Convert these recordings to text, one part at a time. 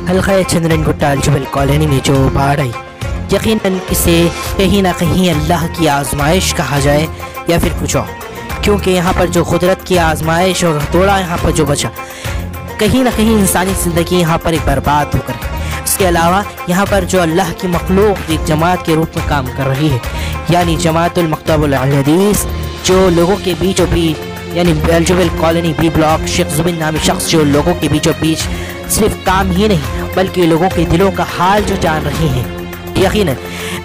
हल्का चंद्रन गुट्टा जुबल कॉलोनी में जो बाढ़ आई, यकीनन इसे कहीं ना कहीं अल्लाह की आजमाइश कहा जाए या फिर कुछ और, क्योंकि यहाँ पर जो कुदरत की आजमाइश और हथौड़ा यहाँ पर जो बचा, कहीं ना कहीं इंसानी ज़िंदगी यहाँ पर एक बर्बाद होकर। इसके अलावा यहाँ पर जो अल्लाह की मखलूक एक जमात के रूप में काम कर रही है, यानी जमातुल मकतबुल हदीस, जो लोगों के बीचों बीच यानी बेलजुबल colony B block Sheikh Jubin नामी शख्स जो लोगों के बीचों बीच सिर्फ काम ही नहीं बल्कि लोगों के दिलों का हाल जो जान रहे हैं। यकीनन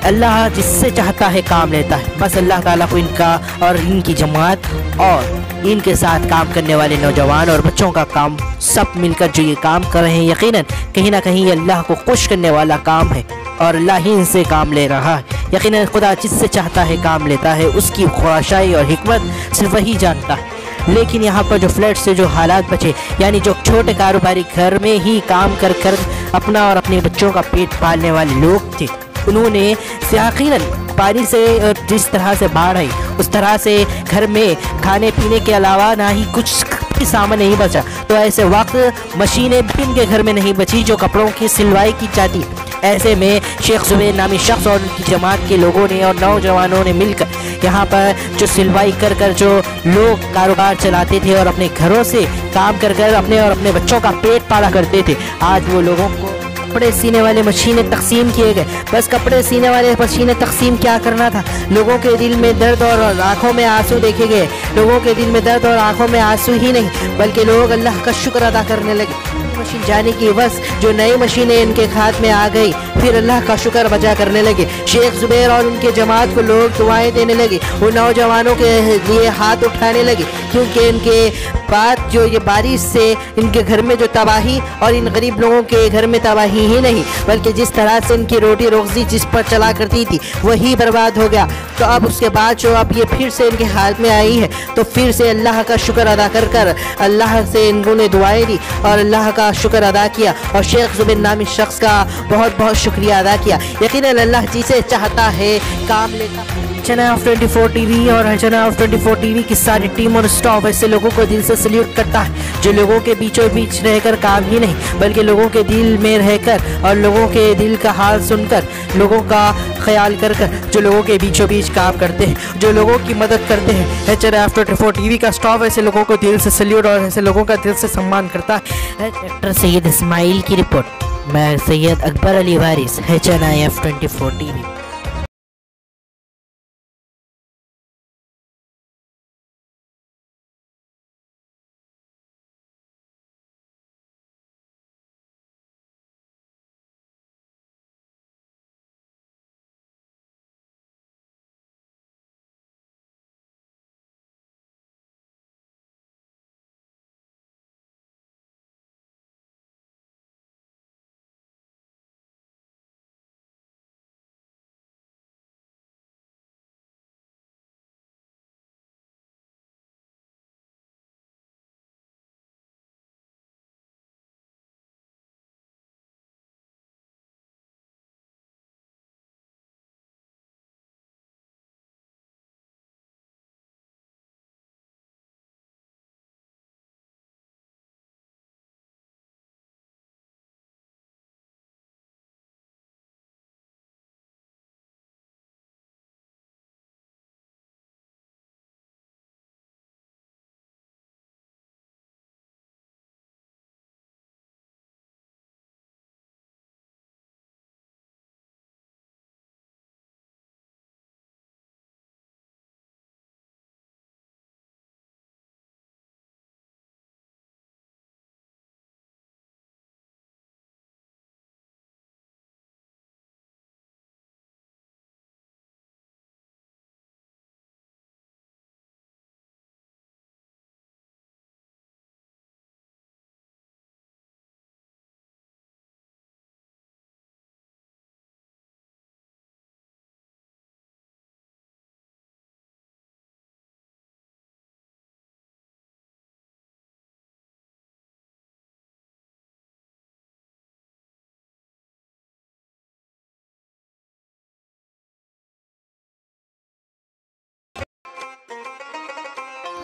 अल्लाह जिससे चाहता है काम लेता है। बस अल्लाह ताला को इनका और इनकी जमात और इनके साथ काम करने वाले नौजवान और बच्चों का काम सब मिलकर जो ये काम कर रहे हैं, यकीनन कहीं ना कहीं अल्लाह को खुश करने वाला काम है और अल्लाह ही इनसे काम ले रहा है। यकीनन खुदा जिससे चाहता है काम लेता है, उसकी ख्वाहिशाई और हिकमत सिर्फ वही जानता है। लेकिन यहाँ पर जो फ्लड से जो हालात बचे, यानी जो छोटे कारोबारी घर में ही काम कर कर अपना और अपने बच्चों का पेट पालने वाले लोग थे, उन्होंने यकीनन पानी से जिस तरह से बाढ़ आई उस तरह से घर में खाने पीने के अलावा ना ही कुछ भी सामान नहीं बचा। तो ऐसे वक्त मशीनें भी इनके घर में नहीं बची जो कपड़ों की सिलवाई की जाती। ऐसे में शेख जुबैर नामी शख्स और उनकी जमात के लोगों ने और नौजवानों ने मिलकर यहाँ पर जो सिलवाई कर कर जो लोग कारोबार चलाते थे और अपने घरों से काम कर कर अपने और अपने बच्चों का पेट पाला करते थे, आज वो लोगों को कपड़े सीने वाले मशीनें तकसीम किए गए। बस कपड़े सीने वाले मशीनें तकसीम क्या करना था, लोगों के दिल में दर्द और आंखों में आंसू देखे गए। लोगों के दिल में दर्द और आंखों में आंसू ही नहीं बल्कि लोग अल्लाह का शुक्र अदा करने लगे। मशीन जाने की बस जो नई मशीनें इनके हाथ में आ गई, फिर अल्लाह का शुक्र बजा करने लगे। शेख जुबैर और उनके जमात को लोग दुआएं देने लगे, वो नौजवानों के लिए हाथ उठाने लगे, क्योंकि इनके बाद जो ये बारिश से इनके घर में जो तबाही और इन गरीब लोगों के घर में तबाही ही नहीं बल्कि जिस तरह से इनकी रोटी रोजी जिस पर चला करती थी वही बर्बाद हो गया। तो अब उसके बाद जो अब ये फिर से इनके हाथ में आई है, तो फिर से अल्लाह का शुक्र अदा कर कर अल्लाह से इन्होंने दुआएं दी और अल्लाह का शुक्र अदा किया और शेख जुबैर नामी शख्स का बहुत बहुत शुक्रिया अदा किया। यकीनन अल्लाह जिसे चाहता है काम लेता। चैनल ऑफ 24 टीवी और चैनल ऑफ 24 टीवी की सारी टीम और स्टाफ ऐसे लोगों को दिल से सल्यूट करता है जो लोगों के बीचों बीच रहकर काम ही नहीं बल्कि लोगों के दिल में रहकर और लोगों के दिल का हाल सुनकर, लोगों का ख्याल कर कर जो लोगों के बीचों बीच काम करते हैं, जो लोगों की मदद करते हैं। चैनल ऑफ 24 टीवी का स्टाफ ऐसे लोगों को दिल से सल्यूट और ऐसे लोगों का दिल से सम्मान करता है। डॉक्टर सैयद इस्माइल की रिपोर्ट, मैं सैयद अकबर अली वारिस, चैनल ऑफ 24 टीवी।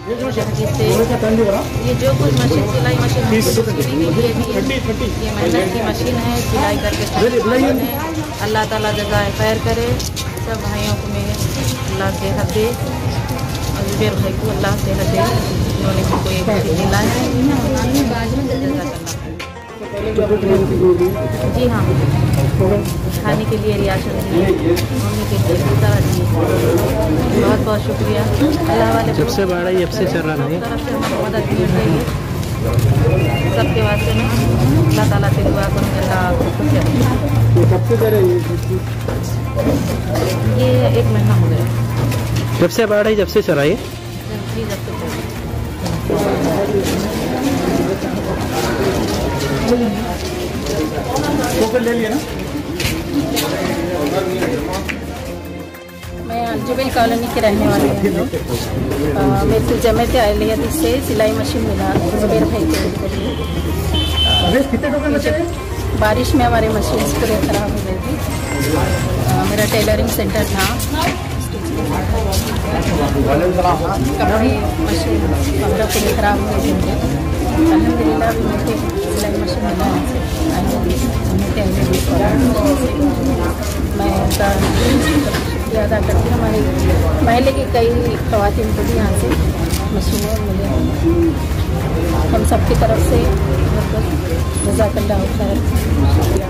ये जो कुछ मशीन सिलाई मशीन है ये मेहनत की मशीन है, सिलाई करके अल्लाह ताला जज़ाए खैर करे। सब भाइयों को मैं अल्लाह सेहत दे, अजमेर भाई को अल्लाह सेहत दे, उन्होंने हमको एक मशीन दिलाई है। जी हाँ, खाने के लिए रियासत दिए, मम्मी के लिए तरह दिए, बहुत बहुत शुक्रिया। अल्लाह वाले जब से बाढ़ आई अब से चल रहा है, तरफ से हमको मदद मिल रही है। सबके वास्ते में अल्लाह ताला से दुआ करूँगी, अल्लाह खुश रखे। कब से कर ये 1 महीना हो गया। जब से बाढ़ आई जब से चला ये? जी जब से ले लिया ना। मैं अलजुबेल कॉलोनी के रहने वाली हूँ। मेरे को जमात अहलियत से सिलाई मशीन मिला जुबेर भाई के जरिए। बारिश में हमारे मशीन पूरे ख़राब हो गई थी। मेरा टेलरिंग सेंटर था, कपड़े मशीन कपड़ों के लिए ख़राब हो गए थे। अल्हम्दुलिल्लाह अभी मुझे सिलाई मशीन मिला है। मैं उनका शुक्रिया अदा करती हूँ। हमारे महल्ले की कई ख़वातीन को भी यहाँ से मशीनें मिले। हम सबकी तरफ से जज़ाकल्लाह खैर शुक्रिया।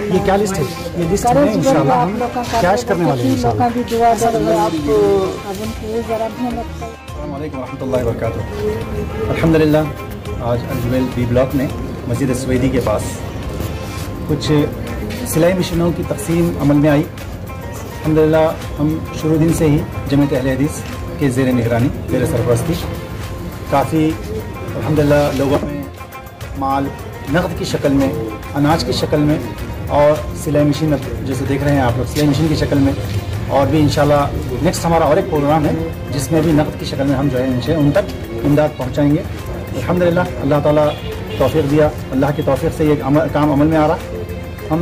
ये क्या लिस्ट है? ये लिस्ट है इंशाल्लाह हम कैश करने वाले हैं इंशाल्लाह। अस्सलाम वालेकुम रहमतुल्लाहि व बरकातुहू। अल्हम्दुलिल्लाह आज अलजुबेल बी ब्लॉक में मस्जिद स्वेदी के पास कुछ सिलाई मशीनों की तकसीम अमल में आई। अल्हम्दुलिल्लाह हम शुरू दिन से ही जमात अहले हदीस के ज़ेर निगरानी ज़ेर सरपरस्ती काफ़ी अल्हम्दुलिल्लाह लोगों में माल नक़द की शक्ल में, अनाज की शक्ल में और सिलाई मशीन जैसे देख रहे हैं आप लोग सिलाई मशीन की शक्ल में, और भी इंशाल्लाह नेक्स्ट हमारा और एक प्रोग्राम है जिसमें भी नक़द की शक्ल में हम जो है इनसे उन तक इमदाद पहुँचाएँगे। अल्हम्दुलिल्लाह अल्लाह ताला तौफ़ीक़ दिया, अल्लाह की तौफ़ीक़ से ये काम अमल में आ रहा। हम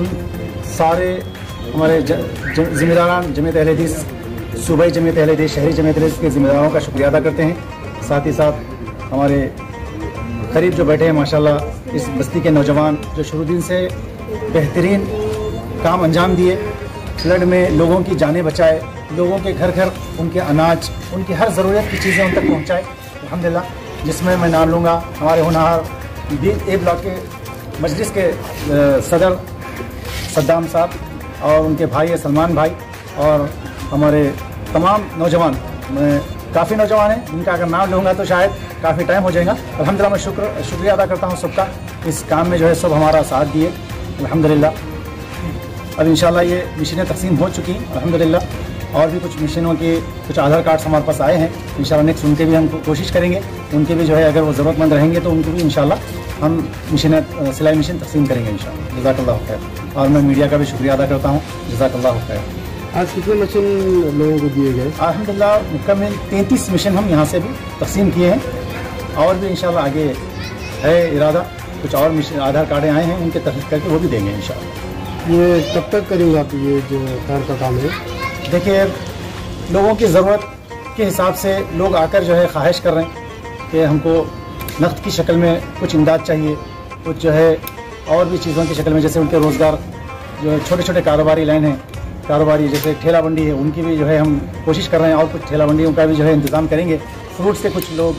सारे हमारे ज़िम्मेदारान जमात अहले हदीस, सूबाई जमात अहले हदीस, शहरी जमात अहले हदीस के ज़िम्मेदारों का शुक्रिया अदा करते हैं। साथ ही साथ हमारे करीब जो बैठे हैं माशाल्लाह इस बस्ती के नौजवान जो शुरू दिन से बेहतरीन काम अंजाम दिए, फ्लड में लोगों की जानें बचाए, लोगों के घर घर उनके अनाज, उनकी हर ज़रूरत की चीज़ें उन तक पहुँचाए अल्हम्दुलिल्लाह। जिसमें मैं नाम लूँगा हमारे होनहार ए ब्लॉक के मजलिस के सदर सद्दाम साहब और उनके भाई है सलमान भाई, और हमारे तमाम नौजवान, काफ़ी नौजवान हैं जिनका अगर नाम लूँगा तो शायद काफ़ी टाइम हो जाएगा। अल्हम्दुलिल्लाह मैं शुक्रिया अदा करता हूँ सबका, इस काम में जो है सब हमारा साथ दिए अल्हम्दुलिल्लाह। अब इंशाल्लाह ये मशीनें तकसीम हो चुकी हैं अल्हम्दुलिल्लाह, और भी कुछ मशीनों के कुछ आधार कार्ड्स हमारे पास आए हैं इंशाल्लाह। नेक्स्ट उनके भी हम कोशिश करेंगे, उनके भी जो है अगर वो ज़रूरतमंद रहेंगे तो उनको भी इंशाल्लाह हम मशीनें सिलाई मशीन तकसीम करेंगे इंशाल्लाह। जज़ाकल्लाहु खैर। और मैं मीडिया का भी शुक्रिया अदा करता हूँ, जज़ाकल्लाहु खैर। आज कितने मशीन लोगों को दिए गए? अल्हम्दुलिल्लाह मुकम्मल 33 मशीन हम यहाँ से भी तकसीम किए हैं, और भी इंशाल्लाह आगे है इरादा। कुछ और मशीन आधार कार्डें आए हैं उनके तहरीर करके वो भी देंगे इंशाल्लाह। ये कब तक करेंगे आप ये जो खैर का काम है? देखिए लोगों की ज़रूरत के हिसाब से लोग आकर जो है ख्वाहिश कर रहे हैं कि हमको नक़द की शक्ल में कुछ इमदाद चाहिए, कुछ जो है और भी चीज़ों की शक्ल में, जैसे उनके रोज़गार जो छोटे छोटे कारोबारी लाइन हैं, कारोबारी जैसे ठेला बंडी है उनकी भी जो है हम कोशिश कर रहे हैं, और कुछ ठेला बंडियों का भी जो है इंतज़ाम करेंगे। फ्रूट से कुछ लोग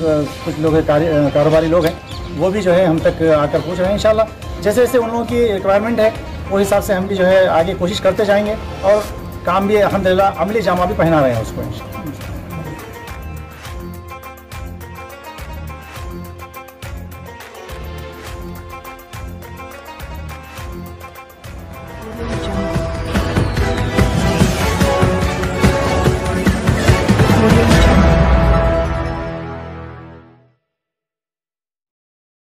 कारोबारी लोग हैं वो भी जो है हम तक आकर पूछ रहे हैं इंशाल्लाह। जैसे जैसे उन लोगों की रिक्वायरमेंट है वो हिसाब से हम भी जो है आगे कोशिश करते जाएंगे और काम भी अल्हम्दुलिल्लाह अमली जामा भी पहना रहे हैं उसको।